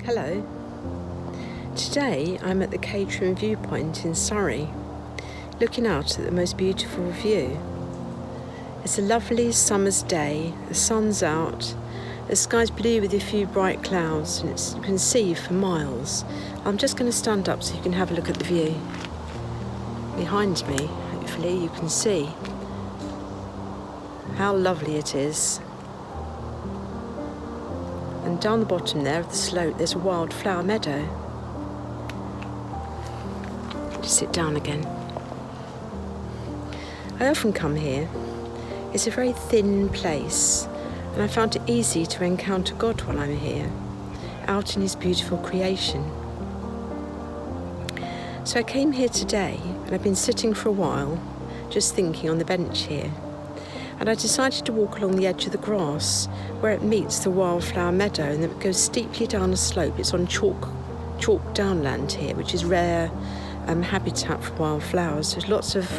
Hello. Today I'm at the Caterham Viewpoint in Surrey, looking out at the most beautiful view. It's a lovely summer's day, the sun's out, the sky's blue with a few bright clouds, and you can see for miles. I'm just going to stand up so you can have a look at the view. Behind me, hopefully you can see how lovely it is. And down the bottom there of the slope there's a wildflower meadow. Just sit down again. I often come here. It's a very thin place, and I found it easy to encounter God while I'm here, out in his beautiful creation. So I came here today, and I've been sitting for a while, just thinking on the bench here. And I decided to walk along the edge of the grass where it meets the wildflower meadow, and then it goes steeply down a slope. It's on chalk downland here, which is rare habitat for wildflowers. There's lots of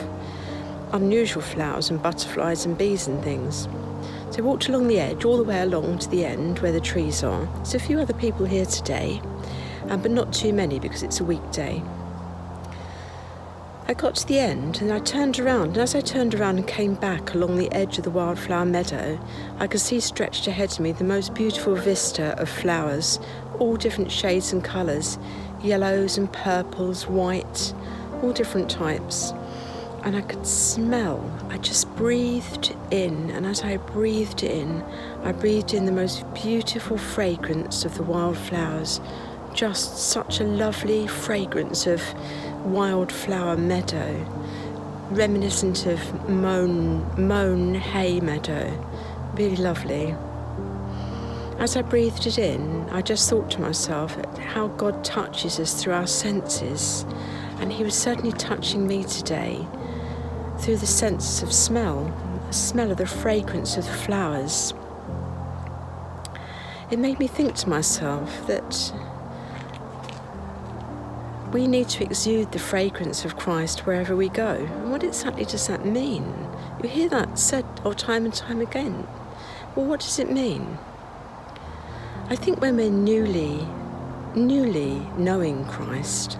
unusual flowers and butterflies and bees and things. So I walked along the edge all the way along to the end where the trees are. There's a few other people here today, but not too many because it's a weekday. I got to the end and I turned around, and as I turned around and came back along the edge of the wildflower meadow, I could see stretched ahead of me the most beautiful vista of flowers, all different shades and colours, yellows and purples, white, all different types. And I could smell, I just breathed in, and as I breathed in the most beautiful fragrance of the wildflowers, just such a lovely fragrance of wildflower meadow, reminiscent of mown hay meadow, really lovely. As I breathed it in, I just thought to myself how God touches us through our senses, and he was certainly touching me today through the sense of smell, the smell of the fragrance of the flowers. It made me think to myself that we need to exude the fragrance of Christ wherever we go. And what exactly does that mean? You hear that said time and time again. Well, what does it mean? I think when we're newly knowing Christ,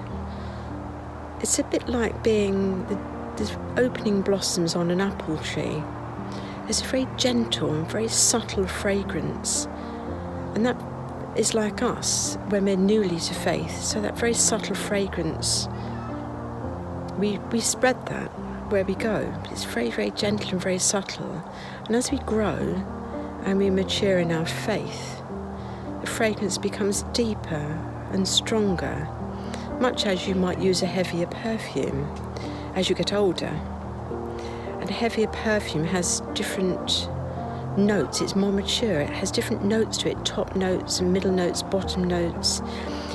it's a bit like being the opening blossoms on an apple tree. There's a very gentle and very subtle fragrance, and that is like us when we're newly to faith. So that very subtle fragrance, we spread that where we go, but it's very, very gentle and very subtle. And as we grow and we mature in our faith, the fragrance becomes deeper and stronger, much as you might use a heavier perfume as you get older. And a heavier perfume has different notes, it's more mature, it has different notes to it, top notes and middle notes, bottom notes.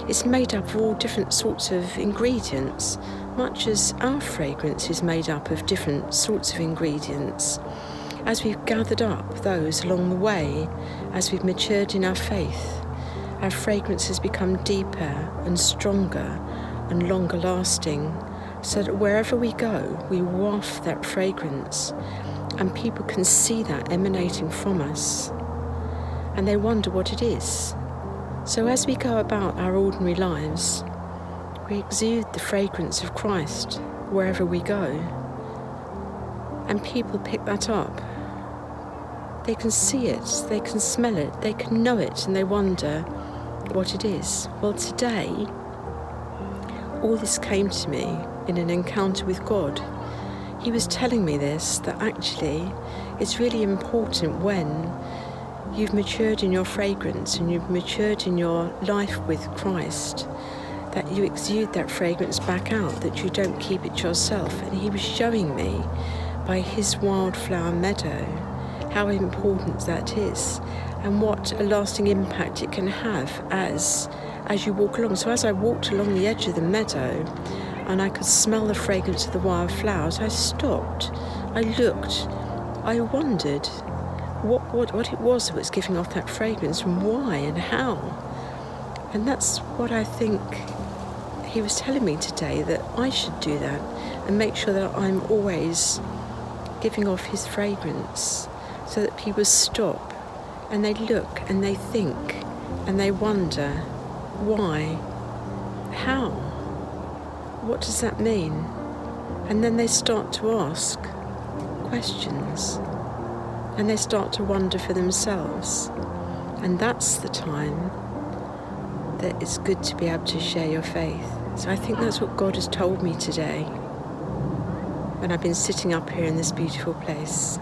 It's made up of all different sorts of ingredients, much as our fragrance is made up of different sorts of ingredients. As we've gathered up those along the way, as we've matured in our faith, our fragrance has become deeper and stronger and longer lasting, so that wherever we go, we waft that fragrance, and people can see that emanating from us, and they wonder what it is. So as we go about our ordinary lives, we exude the fragrance of Christ wherever we go, and people pick that up. They can see it, they can smell it, they can know it, and they wonder what it is. Well, today, all this came to me in an encounter with God. He was telling me this, that actually it's really important when you've matured in your fragrance and you've matured in your life with Christ, that you exude that fragrance back out, that you don't keep it yourself. And he was showing me by his wildflower meadow how important that is and what a lasting impact it can have as you walk along. So as I walked along the edge of the meadow, and I could smell the fragrance of the wildflowers, I stopped, I looked, I wondered what it was that was giving off that fragrance, and why and how. And that's what I think he was telling me today, that I should do that and make sure that I'm always giving off his fragrance, so that people stop and they look and they think and they wonder Why? How? What does that mean? And then they start to ask questions, and they start to wonder for themselves. And that's the time that it's good to be able to share your faith. So I think that's what God has told me today when I've been sitting up here in this beautiful place.